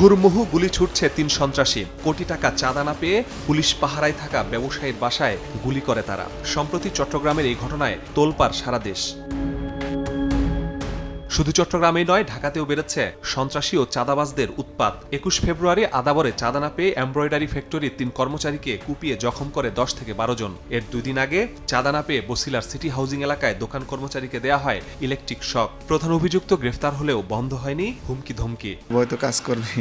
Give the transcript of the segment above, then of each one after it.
মুহুর্মুহু গুলি ছুটছে ৩ সন্ত্রাসী। কোটি টাকা চাঁদা না পেয়ে পুলিশ পাহারায় থাকা ব্যবসায়ীর বাসায় গুলি করে তারা। সম্প্রতি চট্টগ্রামের এই ঘটনায় তোলপাড় সারা দেশ। শুধু চট্টগ্রামেই নয়, ঢাকাতেও বেড়েছে সন্ত্রাসী ও চাঁদাবাজদের উৎপাত। ২১ ফেব্রুয়ারি আদাবরে চাঁদা না পেয়ে এমব্রয়ডারি ফ্যাক্টরির ৩ কর্মচারীকে কুপিয়ে জখম করে ১০ থেকে ১২ জন। এর ২ দিন আগে চাঁদা না পেয়ে বছিলার সিটি হাউজিং এলাকায় দোকান কর্মচারীকে দেয়া হয় ইলেকট্রিক শক। প্রধান অভিযুক্ত গ্রেফতার হলেও বন্ধ হয়নি হুমকি ধমকি। হয়তো কাজ করবি,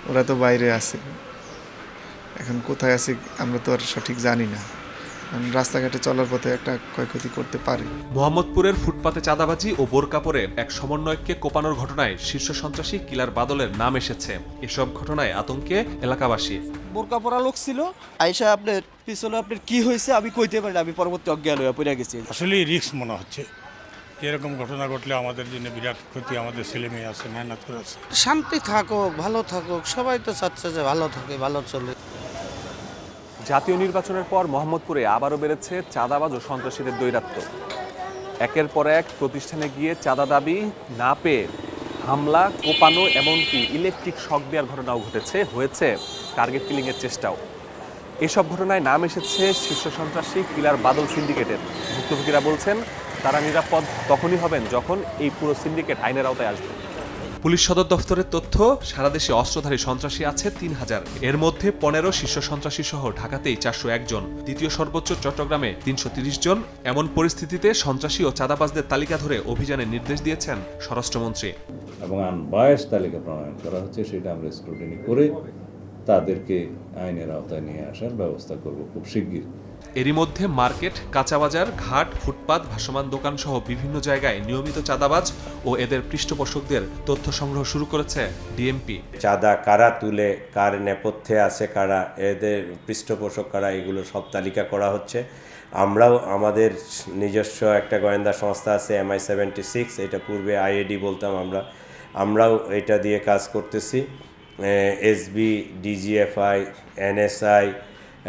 ওরা তো বাইরে আছে, এখন কোথায় আছে আমরা তো আর সঠিক জানি না। রাস্তাঘাটে চলার পথে একটা ক্ষয়ক্ষতি করতে পারে। মোহাম্মদপুরের ফুটপাতে চাঁদাবাজি ও বোরকা পরে এক সমন্বয়ককে কোপানোর ঘটনায় শীর্ষ সন্ত্রাসী কিলার বাদলের নাম এসেছে। এসব ঘটনায় আতঙ্কে এলাকাবাসী। বোরকা পরা লোক ছিল, আইসা আপনার পিছনে আপনার কি হয়েছে আমি কইতে পারি না, আমি পরবর্তী অজ্ঞান হয়ে পড়ে গেছি। আসলে রিস্ক মনে হচ্ছে, এরকম ঘটনা ঘটলে আমাদের জন্য বিরাট ক্ষতি। আমাদের ছেলে মেয়ে আছে, মেহনত করে আছে। শান্তি থাকুক, ভালো থাকুক, সবাই তো চাচ্ছে যে ভালো থাকে, ভালো চলে। জাতীয় নির্বাচনের পর মোহাম্মদপুরে আবারও বেড়েছে চাঁদাবাজ ও সন্ত্রাসীদের দৈরাত্ম্য। একের পর এক প্রতিষ্ঠানে গিয়ে চাঁদা দাবি না পেয়ে হামলা, কোপানো, এমনকি ইলেকট্রিক শক দেওয়ার ঘটনাও হয়েছে টার্গেট কিলিংয়ের চেষ্টাও। এসব ঘটনায় নাম এসেছে শীর্ষ সন্ত্রাসী কিলার বাদল সিন্ডিকেটের। ভুক্তভোগীরা বলছেন তারা নিরাপদ তখনই হবেন যখন এই পুরো সিন্ডিকেট আইনের আওতায় আসবে। পুলিশ সদর দফতরের তথ্য, সারা দেশে অস্ত্রধারী সন্ত্রাসী আছে ৩,০০০। এর মধ্যে ১৫ শীর্ষ সন্ত্রাসী সহ ঢাকাতেই ৪০১ জন, দ্বিতীয় সর্বোচ্চ চট্টগ্রামে ৩৩০ জন। এমন পরিস্থিতিতে সন্ত্রাসী ও চাঁদাবাজদের তালিকা ধরে অভিযানের নির্দেশ দিয়েছেন স্বরাষ্ট্রমন্ত্রী। এবং আনবায়াস তালিকা প্রণয়ন করা হচ্ছে, সেটা আমরা স্ক্রুটিনি করে তাদেরকে আইনের আওতায় নিয়ে আসার ব্যবস্থা করব খুব শিগগির। এরই মধ্যে মার্কেট, কাঁচাবাজার, ঘাট, ফুটপাত, ভাসমান দোকান সহ বিভিন্ন জায়গায় নিয়মিত চাঁদাবাজ ও এদের পৃষ্ঠপোষকদের তথ্য সংগ্রহ শুরু করেছে ডিএমপি। চাঁদা কারা তুলে, কার নেপথ্যে আছে কারা, এদের পৃষ্ঠপোষক কারা, এগুলো সব তালিকা করা হচ্ছে। আমরাও আমাদের নিজস্ব একটা গোয়েন্দা সংস্থা আছে MI76, এটা পূর্বে আইএডি বলতাম আমরাও এটা দিয়ে কাজ করতেছি। এসবি, ডিজিএফআই, NSI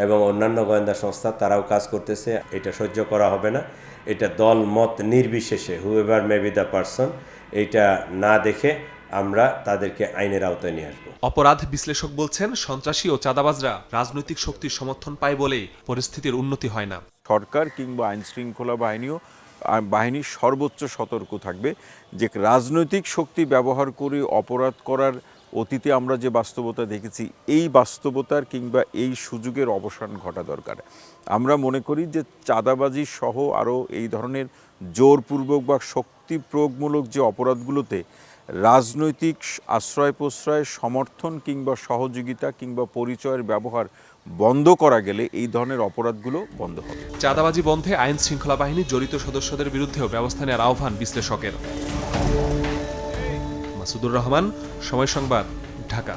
এবং অন্যান্য গোয়েন্দা সংস্থা তারাও কাজ করতেছে। এটা সহ্য করা হবে না। এটা দল মত নির্বিশেষে, whoever may be the person, এটা না দেখে আমরা তাদেরকে আইনের আওতায় নিয়ে আসবো। অপরাধ বিশ্লেষক বলছেন, সন্ত্রাসী ও চাঁদাবাজরা রাজনৈতিক শক্তির সমর্থন পায় বলেই পরিস্থিতির উন্নতি হয় না। সরকার কিংবা আইন শৃঙ্খলা বাহিনী সর্বোচ্চ সতর্ক থাকবে যে রাজনৈতিক শক্তি ব্যবহার করে অপরাধ করার অতীতে আমরা যে বাস্তবতা দেখেছি, এই বাস্তবতার কিংবা এই সুযোগের অবসান ঘটা দরকার। আমরা মনে করি যে চাঁদাবাজি সহ আরও এই ধরনের জোরপূর্বক বা শক্তি প্রয়োগমূলক যে অপরাধগুলোতে রাজনৈতিক আশ্রয় প্রশ্রয়, সমর্থন কিংবা সহযোগিতা কিংবা পরিচয়ের ব্যবহার বন্ধ করা গেলে এই ধরনের অপরাধগুলো বন্ধ হবে। চাঁদাবাজি বন্ধে আইন শৃঙ্খলা বাহিনী জড়িত সদস্যদের বিরুদ্ধেও ব্যবস্থা নেওয়ার আহ্বান বিশ্লেষকের। মাসুদুর রহমান, সময় সংবাদ, ঢাকা।